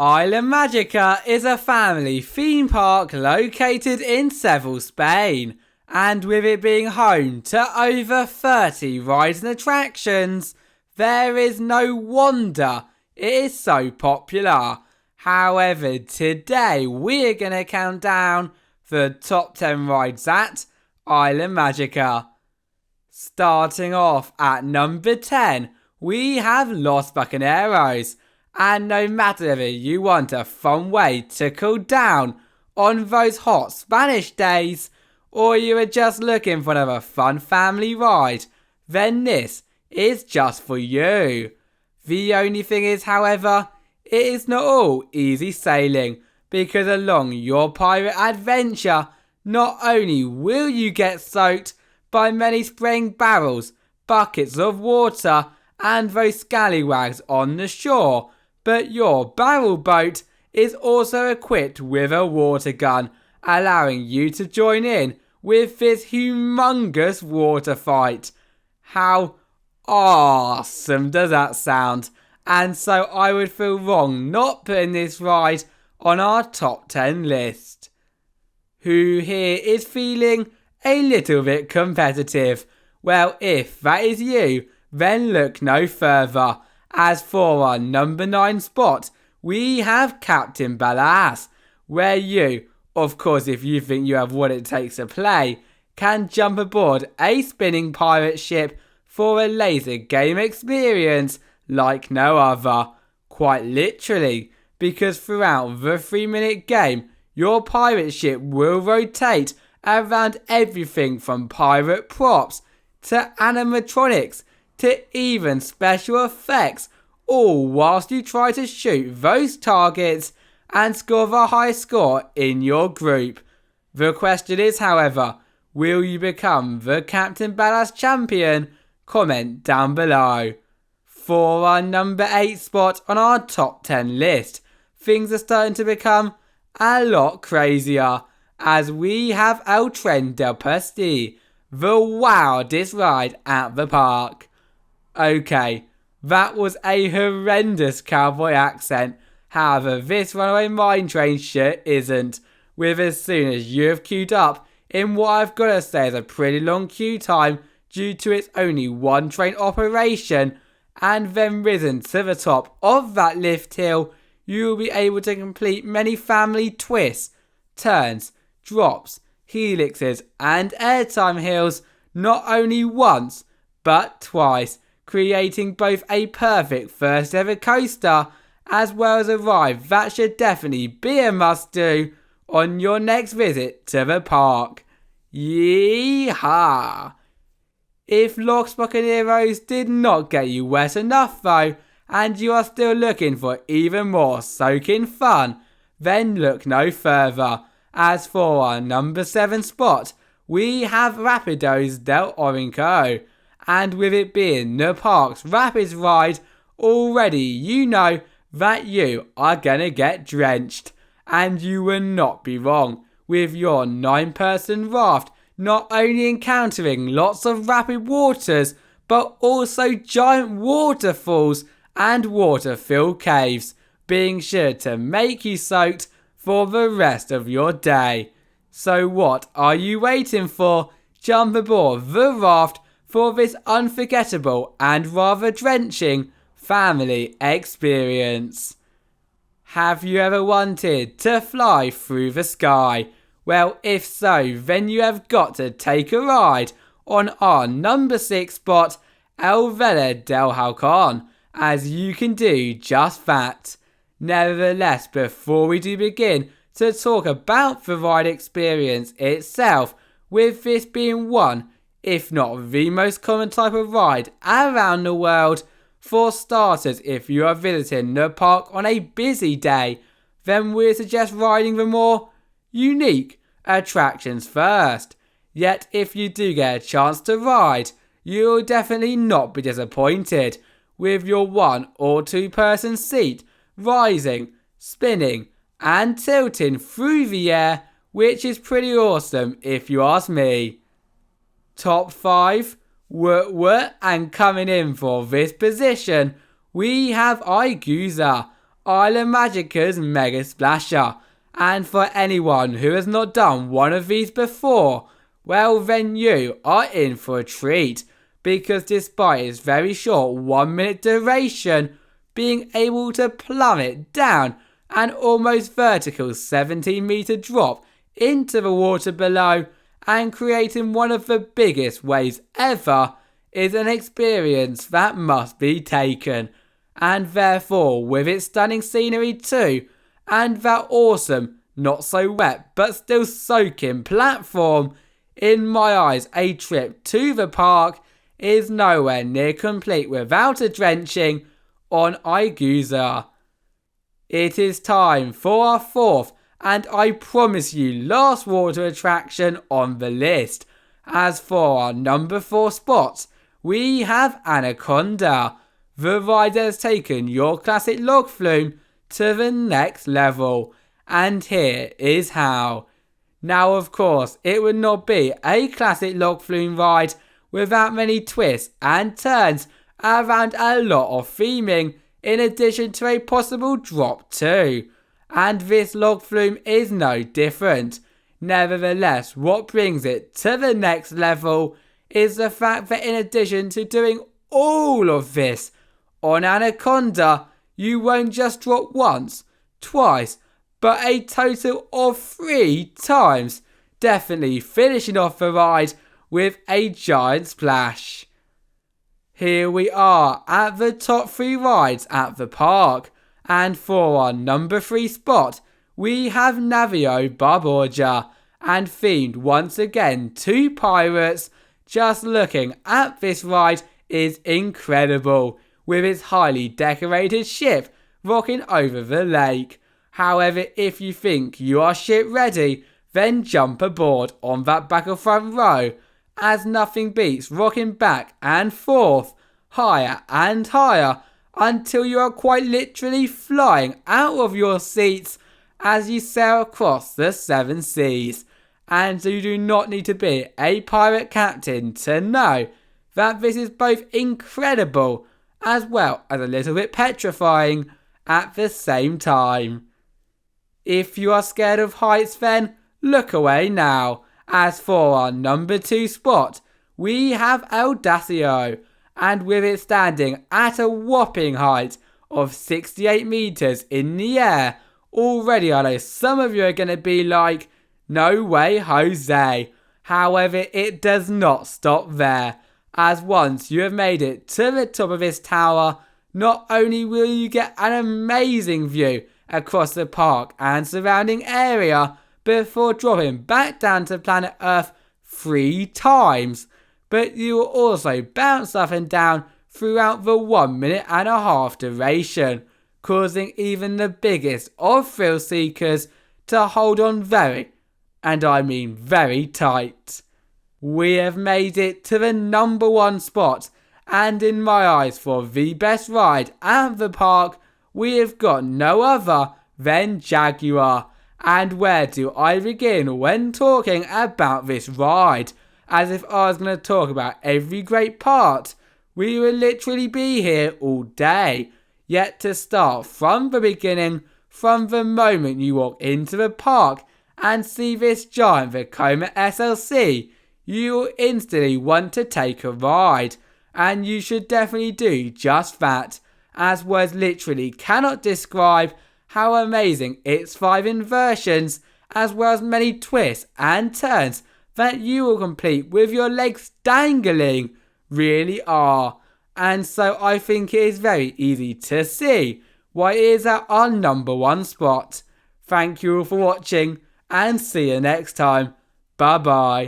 Isla Mágica is a family theme park located in Seville, Spain, and with it being home to over 30 rides and attractions, there is no wonder it is so popular. However, today we're going to count down the top 10 rides at Isla Mágica. Starting off at number 10, we have Los Bucaneros. And no matter if you want a fun way to cool down on those hot Spanish days, or you are just looking for another fun family ride, then this is just for you. The only thing is, however, it is not all easy sailing, because along your pirate adventure, not only will you get soaked by many spraying barrels, buckets of water, and those scallywags on the shore, but your barrel boat is also equipped with a water gun, allowing you to join in with this humongous water fight. How awesome does that sound? And so I would feel wrong not putting this ride on our top 10 list. Who here is feeling a little bit competitive? Well, if that is you, then look no further. As for our number 9 spot, we have Capitán Balas, where you, of course if you think you have what it takes to play, can jump aboard a spinning pirate ship for a laser game experience like no other. Quite literally, because throughout the 3-minute game, your pirate ship will rotate around everything from pirate props to animatronics to even special effects, all whilst you try to shoot those targets and score the highest score in your group. The question is, however, will you become the Capitán Balas champion? Comment down below. For our number 8 spot on our top 10 list, things are starting to become a lot crazier, as we have El Tren del Potosí, the wildest ride at the park. Okay, that was a horrendous cowboy accent. However, this runaway mine train shit isn't. With as soon as you have queued up in what I've got to say is a pretty long queue time due to its only one train operation, and then risen to the top of that lift hill, you will be able to complete many family twists, turns, drops, helixes and airtime hills not only once but twice, creating both a perfect first ever coaster as well as a ride that should definitely be a must do on your next visit to the park. Yeehaw! If Los Bucaneros did not get you wet enough though, and you are still looking for even more soaking fun, then look no further. As for our number 7 spot, we have Rápidos del Orinoco. And with it being the park's rapids ride, already you know that you are gonna get drenched. And you will not be wrong, with your 9-person raft not only encountering lots of rapid waters, but also giant waterfalls and water-filled caves, being sure to make you soaked for the rest of your day. So what are you waiting for? Jump aboard the raft for this unforgettable and rather drenching family experience. Have you ever wanted to fly through the sky? Well, if so, then you have got to take a ride on our number 6 spot, El Vuelo del Halcón, as you can do just that. Nevertheless, before we do begin to talk about the ride experience itself, with this being one, if not the most common type of ride around the world, for starters, if you are visiting the park on a busy day, then we suggest riding the more unique attractions first. Yet if you do get a chance to ride, you'll definitely not be disappointed, with your 1 or 2 person seat rising, spinning and tilting through the air, which is pretty awesome if you ask me. Top 5, and coming in for this position, we have Iguazú, Isla Mágica's Mega Splasher. And for anyone who has not done one of these before, well then you are in for a treat, because despite its very short 1 minute duration, being able to plummet down an almost vertical 17-meter drop into the water below and creating one of the biggest waves ever is an experience that must be taken. And therefore, with its stunning scenery too, and that awesome, not so wet but still soaking platform, in my eyes a trip to the park is nowhere near complete without a drenching on Iguazú. It is time for our fourth and I promise you last water attraction on the list. As for our number 4 spot, we have Anaconda. The ride has taken your classic log flume to the next level, and here is how. Now of course it would not be a classic log flume ride without many twists and turns around a lot of theming, in addition to a possible drop too. And this log flume is no different. Nevertheless, what brings it to the next level is the fact that in addition to doing all of this, on Anaconda you won't just drop once, twice, but a total of 3 times, definitely finishing off the ride with a giant splash. Here we are at the top 3 rides at the park, and for our number 3 spot, we have Navío Barbarroja, and themed once again to pirates. Just looking at this ride is incredible, with its highly decorated ship rocking over the lake. However, if you think you are ship ready, then jump aboard on that back or front row, as nothing beats rocking back and forth, higher and higher, until you are quite literally flying out of your seats as you sail across the 7 seas. And you do not need to be a pirate captain to know that this is both incredible as well as a little bit petrifying at the same time. If you are scared of heights, then look away now. As for our number 2 spot, we have El Desafío, and with it standing at a whopping height of 68 meters in the air, already I know some of you are going to be like, no way Jose. However, it does not stop there, as once you have made it to the top of this tower, not only will you get an amazing view across the park and surrounding area before dropping back down to planet Earth 3 times, but you will also bounce up and down throughout the 1 minute and a half duration, causing even the biggest of thrill seekers to hold on very, and I mean very tight. We have made it to the number 1 spot, and in my eyes for the best ride at the park, we have got no other than Jaguar. And where do I begin when talking about this ride? As if I was going to talk about every great part, we would literally be here all day. Yet to start from the beginning, from the moment you walk into the park and see this giant Vekoma SLC, you will instantly want to take a ride. And you should definitely do just that, as words literally cannot describe how amazing its 5 inversions, as well as many twists and turns that you will complete with your legs dangling, really are. And so I think it is very easy to see why it is at our number 1 spot. Thank you all for watching, and see you next time. Bye bye.